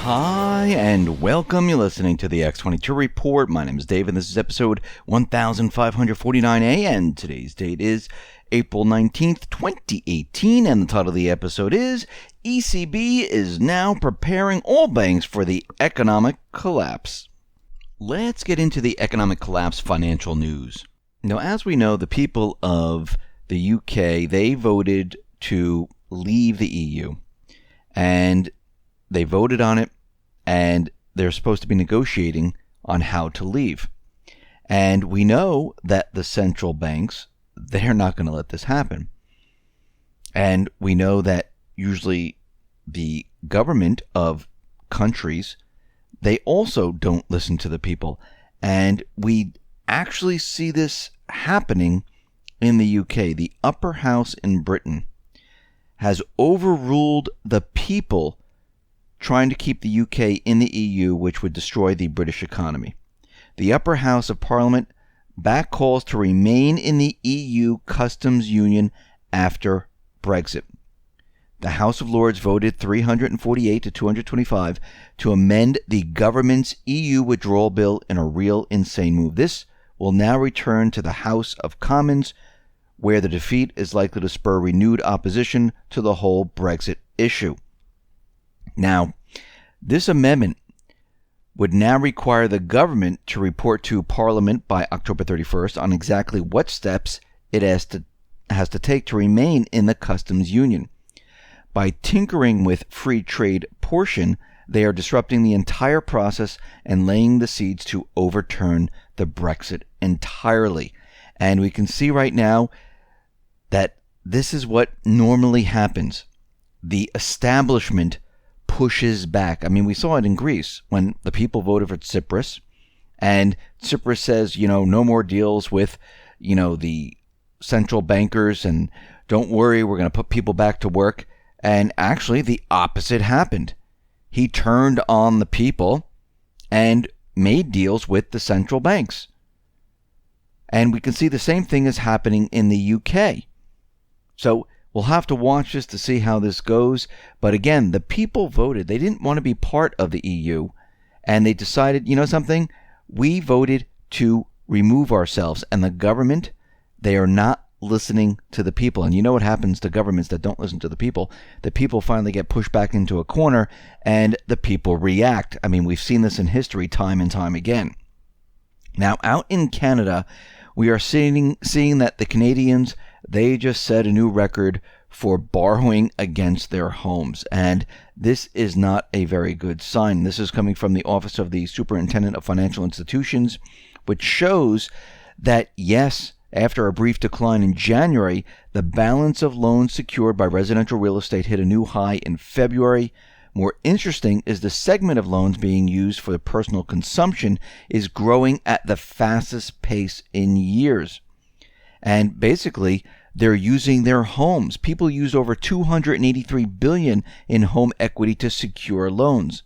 Hi, and welcome. You're listening to the X22 Report. My name is Dave, and this is episode 1549A, and today's date is April 19th, 2018, and the title of the episode is ECB is now preparing all banks for the economic collapse. Let's get into the economic collapse financial news. Now, as we know, the people of the UK, they voted to leave the EU, and they voted on it, and they're supposed to be negotiating on how to leave. And we know that the central banks, they're not going to let this happen. And we know that usually the government of countries, they also don't listen to the people. And we actually see this happening in the UK. The upper house in Britain has overruled the people trying to keep the UK in the EU, which would destroy the British economy. The upper house of Parliament back calls to remain in the EU customs union after Brexit. The House of Lords voted 348 to 225 to amend the government's EU withdrawal bill in a real insane move. This will now return to the House of Commons, where the defeat is likely to spur renewed opposition to the whole Brexit issue. Now, this amendment would now require the government to report to Parliament by October 31st on exactly what steps it has to take to remain in the customs union. By tinkering with free trade portion, they are disrupting the entire process and laying the seeds to overturn the Brexit entirely. And we can see right now that this is what normally happens. The establishment pushes back. I mean, we saw it in Greece when the people voted for Tsipras, and Tsipras says, no more deals with, the central bankers, and don't worry, we're going to put people back to work. And actually, the opposite happened. He turned on the people and made deals with the central banks. And we can see the same thing is happening in the UK. So we'll have to watch this to see how this goes. But again, the people voted. They didn't want to be part of the EU. And they decided, something? We voted to remove ourselves. And the government, they are not listening to the people. And you know what happens to governments that don't listen to the people? The people finally get pushed back into a corner and the people react. I mean, we've seen this in history time and time again. Now, out in Canada, we are seeing that the Canadians, they just set a new record for borrowing against their homes. And this is not a very good sign. This is coming from the Office of the Superintendent of Financial Institutions, which shows that, yes, after a brief decline in January, the balance of loans secured by residential real estate hit a new high in February. More interesting is the segment of loans being used for personal consumption is growing at the fastest pace in years. And basically, they're using their homes. People used over $283 billion in home equity to secure loans.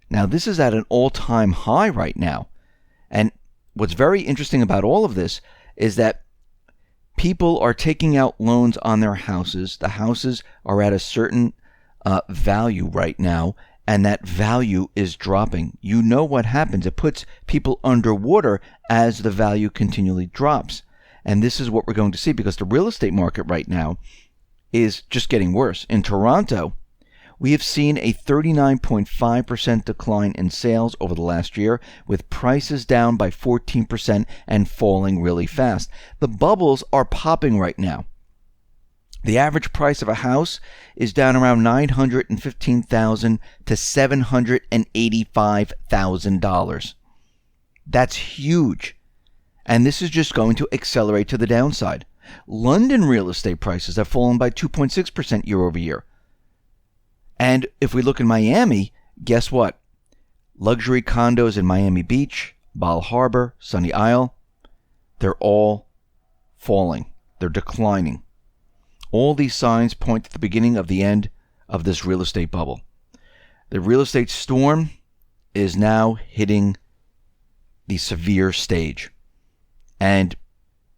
Now, this is at an all-time high right now. And what's very interesting about all of this is that people are taking out loans on their houses. The houses are at a certain value right now, and that value is dropping. You know what happens. It puts people underwater as the value continually drops. And this is what we're going to see because the real estate market right now is just getting worse. In Toronto, we have seen a 39.5% decline in sales over the last year, with prices down by 14% and falling really fast. The bubbles are popping right now. The average price of a house is down around $915,000 to $785,000. That's huge. And this is just going to accelerate to the downside. London real estate prices have fallen by 2.6% year over year. And if we look in Miami, guess what? Luxury condos in Miami Beach, Bal Harbour, Sunny Isle, they're all falling. They're declining. All these signs point to the beginning of the end of this real estate bubble. The real estate storm is now hitting the severe stage. And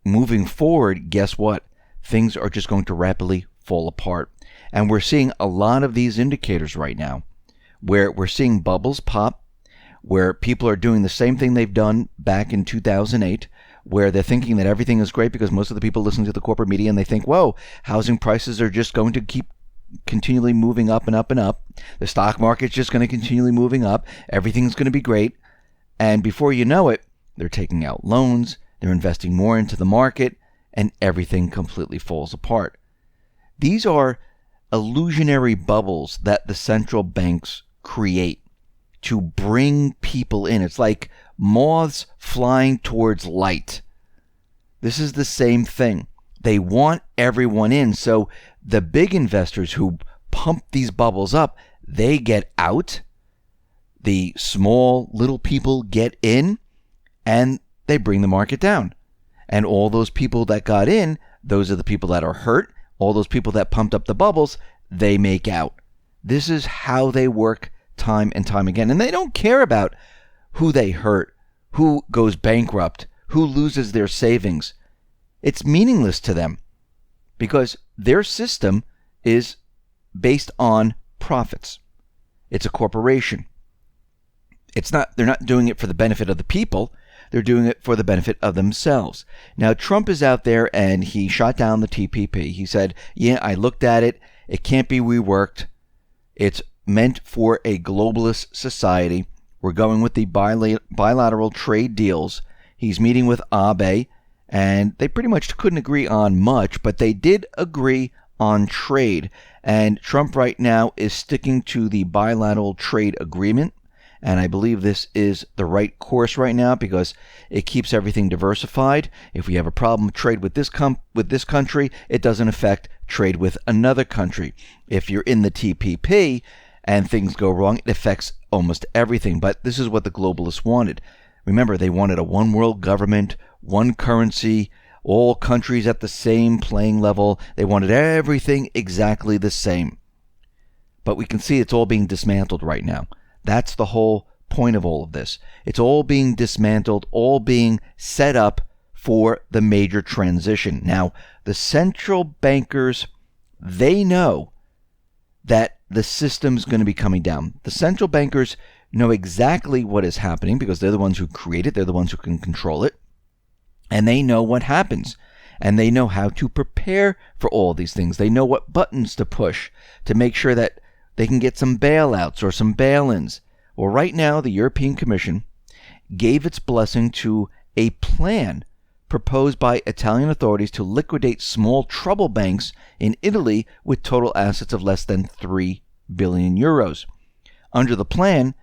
moving forward, guess what? Things are just going to rapidly fall apart. And we're seeing a lot of these indicators right now. where we're seeing bubbles pop, where people are doing the same thing they've done back in 2008, where they're thinking that everything is great because most of the people listen to the corporate media and they think, whoa, housing prices are just going to keep continually moving up and up and up. The stock market's just going to continually moving up. Everything's going to be great. And before you know it, they're taking out loans, they're investing more into the market, and everything completely falls apart. These are illusionary bubbles that the central banks create to bring people in. It's like moths flying towards light. This is the same thing. They want everyone in. So the big investors who pump these bubbles up, they get out. The small little people get in, and they bring the market down. And all those people that got in, those are the people that are hurt. All those people that pumped up the bubbles, they make out. This is how they work time and time again. And they don't care about who they hurt, who goes bankrupt, who loses their savings. It's meaningless to them because their system is based on profits. It's a corporation. They're not doing it for the benefit of the people. They're doing it for the benefit of themselves. Now, Trump is out there and he shot down the TPP. He said, yeah, I looked at it. It can't be reworked. It's meant for a globalist society. We're going with the bilateral trade deals. He's meeting with Abe, and they pretty much couldn't agree on much, but they did agree on trade. And Trump right now is sticking to the bilateral trade agreement. And I believe this is the right course right now because it keeps everything diversified. If we have a problem with trade with this country, it doesn't affect trade with another country. If you're in the TPP and things go wrong, it affects almost everything. But this is what the globalists wanted. Remember, they wanted a one world government, one currency, all countries at the same playing level. They wanted everything exactly the same. But we can see it's all being dismantled right now. That's the whole point of all of this. It's all being dismantled, all being set up for the major transition. Now, the central bankers, they know that the system's going to be coming down. The central bankers know exactly what is happening because they're the ones who create it. They're the ones who can control it. And they know what happens. And they know how to prepare for all these things. They know what buttons to push to make sure that they can get some bailouts or some bail-ins. Well, right now, the European Commission gave its blessing to a plan proposed by Italian authorities to liquidate small trouble banks in Italy with total assets of less than 3 billion euros. Under the plan,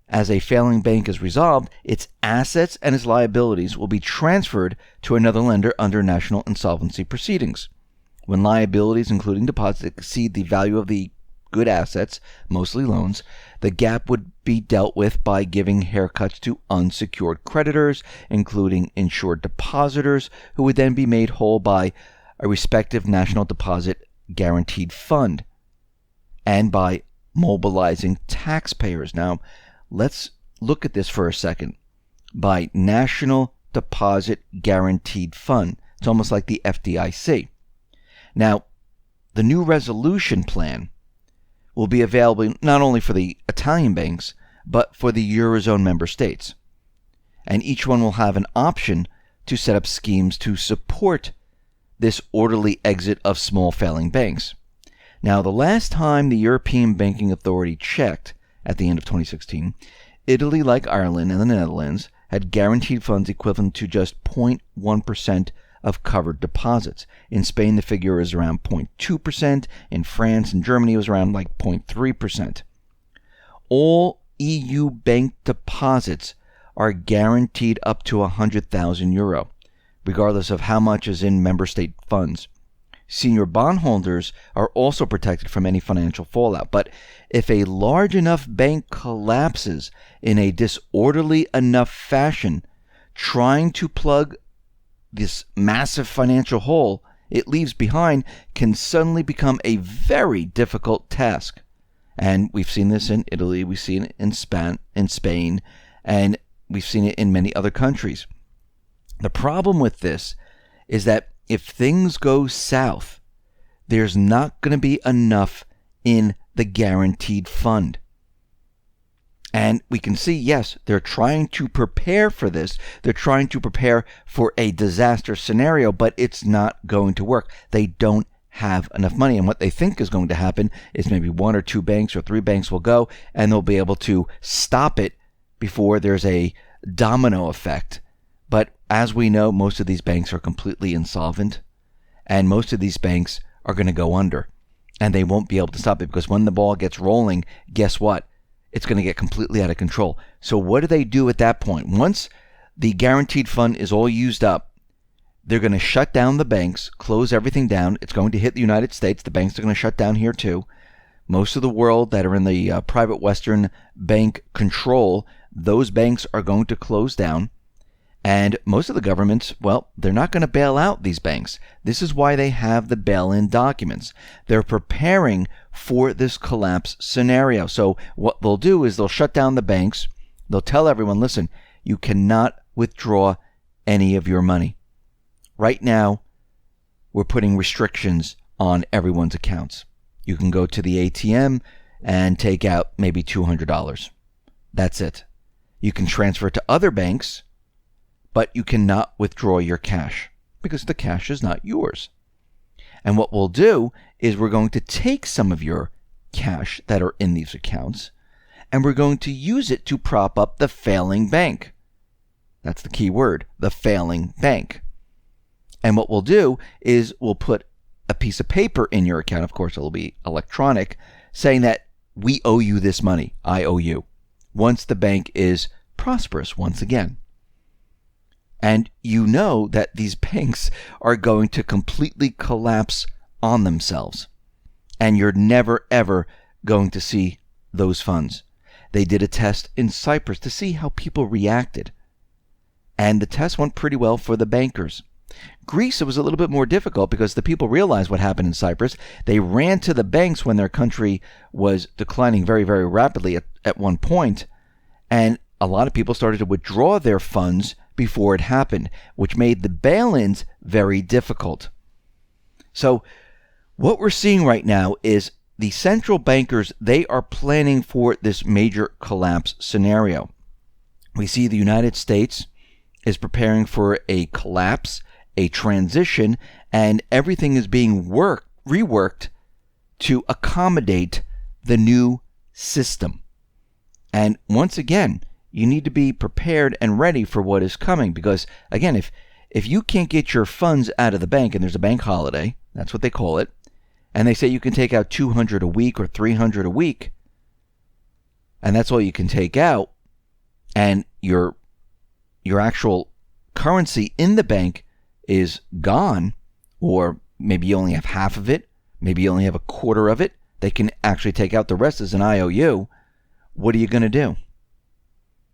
as a failing bank is resolved, its assets and its liabilities will be transferred to another lender under national insolvency proceedings. When liabilities, including deposits, exceed the value of the good assets, mostly loans, the gap would be dealt with by giving haircuts to unsecured creditors, including insured depositors, who would then be made whole by a respective national deposit guaranteed fund, and by mobilizing taxpayers. Now, let's look at this for a second. By National Deposit Guaranteed Fund. It's almost like the FDIC. Now, the new resolution plan will be available not only for the Italian banks, but for the Eurozone member states. And each one will have an option to set up schemes to support this orderly exit of small failing banks. Now, the last time the European Banking Authority checked, at the end of 2016, Italy, like Ireland and the Netherlands, had guaranteed funds equivalent to just 0.1% of covered deposits. In Spain, the figure is around 0.2%. In France and Germany, it was around like 0.3%. All EU bank deposits are guaranteed up to 100,000 euro, regardless of how much is in member state funds. Senior bondholders are also protected from any financial fallout. But if a large enough bank collapses in a disorderly enough fashion, trying to plug this massive financial hole it leaves behind can suddenly become a very difficult task. And we've seen this in Italy, we've seen it in Spain, and we've seen it in many other countries. The problem with this is that if things go south, there's not going to be enough in the guaranteed fund. And we can see, yes, they're trying to prepare for this. They're trying to prepare for a disaster scenario, but it's not going to work. They don't have enough money. And what they think is going to happen is maybe 1 or 2 banks or 3 banks will go, and they'll be able to stop it before there's a domino effect. But as we know, most of these banks are completely insolvent, and most of these banks are going to go under, and they won't be able to stop it, because when the ball gets rolling, guess what? It's going to get completely out of control. So what do they do at that point? Once the guaranteed fund is all used up, they're going to shut down the banks, close everything down. It's going to hit the United States. The banks are going to shut down here too. Most of the world that are in the private Western bank control, those banks are going to close down. And most of the governments, well, they're not going to bail out these banks. This is why they have the bail-in documents. They're preparing for this collapse scenario. So what they'll do is they'll shut down the banks. They'll tell everyone, listen, you cannot withdraw any of your money. Right now, we're putting restrictions on everyone's accounts. You can go to the ATM and take out maybe $200. That's it. You can transfer to other banks, but you cannot withdraw your cash because the cash is not yours. And what we'll do is we're going to take some of your cash that are in these accounts, and we're going to use it to prop up the failing bank. That's the key word, the failing bank. And what we'll do is we'll put a piece of paper in your account, of course it'll be electronic, saying that we owe you this money, I owe you, once the bank is prosperous once again. And you know that these banks are going to completely collapse on themselves. And you're never, ever going to see those funds. They did a test in Cyprus to see how people reacted. And the test went pretty well for the bankers. Greece, it was a little bit more difficult because the people realized what happened in Cyprus. They ran to the banks when their country was declining very, very rapidly at one point. And a lot of people started to withdraw their funds before it happened, which made the bail-ins very difficult. So what we're seeing right now is the central bankers, they are planning for this major collapse scenario. We see the United States is preparing for a collapse, a transition, and everything is being reworked to accommodate the new system. And once again, you need to be prepared and ready for what is coming, because again, if you can't get your funds out of the bank, and there's a bank holiday, that's what they call it, and they say you can take out $200 a week or $300 a week, and that's all you can take out, and your actual currency in the bank is gone, or maybe you only have half of it, maybe you only have a quarter of it, they can actually take out the rest as an IOU. What are you going to do?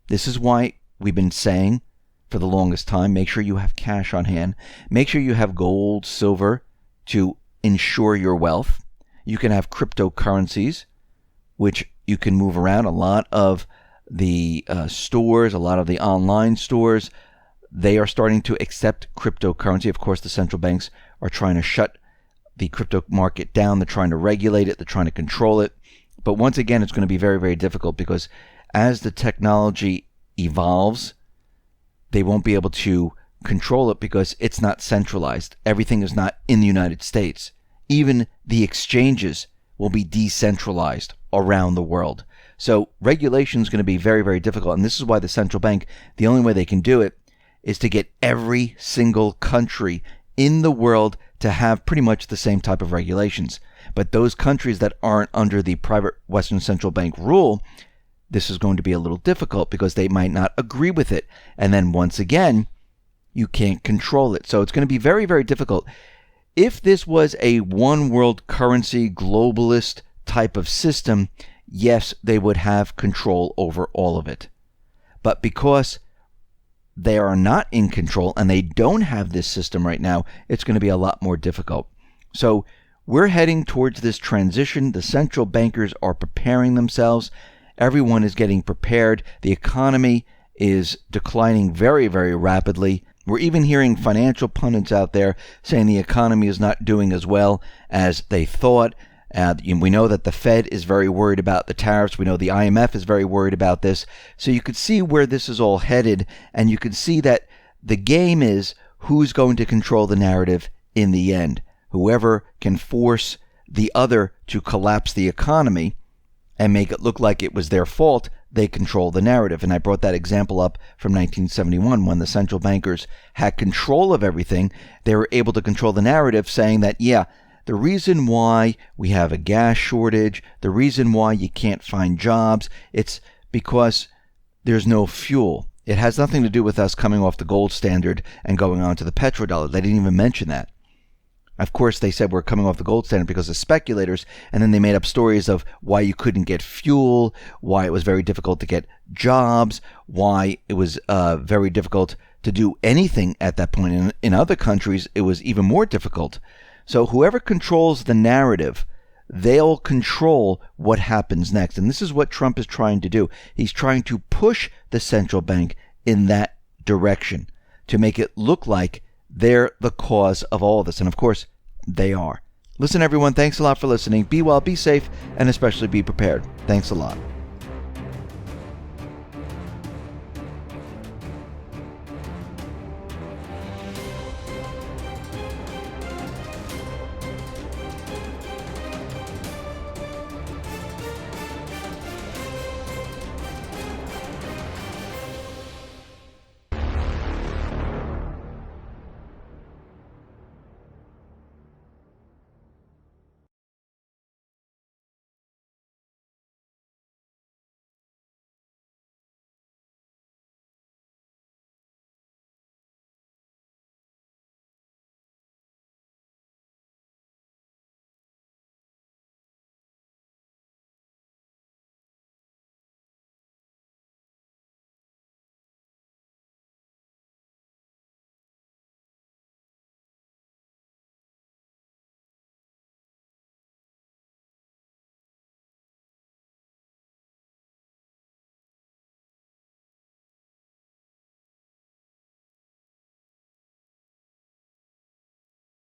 This is why we've been saying for the longest time, make sure you have cash on hand. Make sure you have gold, silver to ensure your wealth. You can have cryptocurrencies, which you can move around. A lot of the stores, a lot of the online stores, they are starting to accept cryptocurrency. Of course, the central banks are trying to shut the crypto market down. They're trying to regulate it. They're trying to control it. But once again, it's going to be very, very difficult because as the technology evolves, they won't be able to control it because it's not centralized. Everything is not in the United States. Even the exchanges will be decentralized around the world. So regulation is going to be very, very difficult. And this is why the central bank, the only way they can do it is to get every single country in the world to have pretty much the same type of regulations. But those countries that aren't under the private Western central bank rule, this is going to be a little difficult because they might not agree with it. And then once again, you can't control it. So it's going to be very, very difficult. If this was a one world currency, globalist type of system, yes, they would have control over all of it. But because they are not in control and they don't have this system right now, it's going to be a lot more difficult. So we're heading towards this transition. The central bankers are preparing themselves. Everyone is getting prepared. The economy is declining very, very rapidly. We're even hearing financial pundits out there saying the economy is not doing as well as they thought. We know that the Fed is very worried about the tariffs. We know the IMF is very worried about this. So you could see where this is all headed, and you can see that the game is who's going to control the narrative in the end. Whoever can force the other to collapse the economy and make it look like it was their fault, they control the narrative. And I brought that example up from 1971 when the central bankers had control of everything. They were able to control the narrative, saying that, yeah, the reason why we have a gas shortage, the reason why you can't find jobs, it's because there's no fuel. It has nothing to do with us coming off the gold standard and going on to the petrodollar. They didn't even mention that. Of course, they said we're coming off the gold standard because of speculators, and then they made up stories of why you couldn't get fuel, why it was very difficult to get jobs, why it was very difficult to do anything at that point. In other countries, it was even more difficult. So whoever controls the narrative, they'll control what happens next. And this is what Trump is trying to do. He's trying to push the central bank in that direction to make it look like they're the cause of all of this. And of course, they are. Listen, everyone, thanks a lot for listening. Be well, be safe, and especially be prepared. Thanks a lot.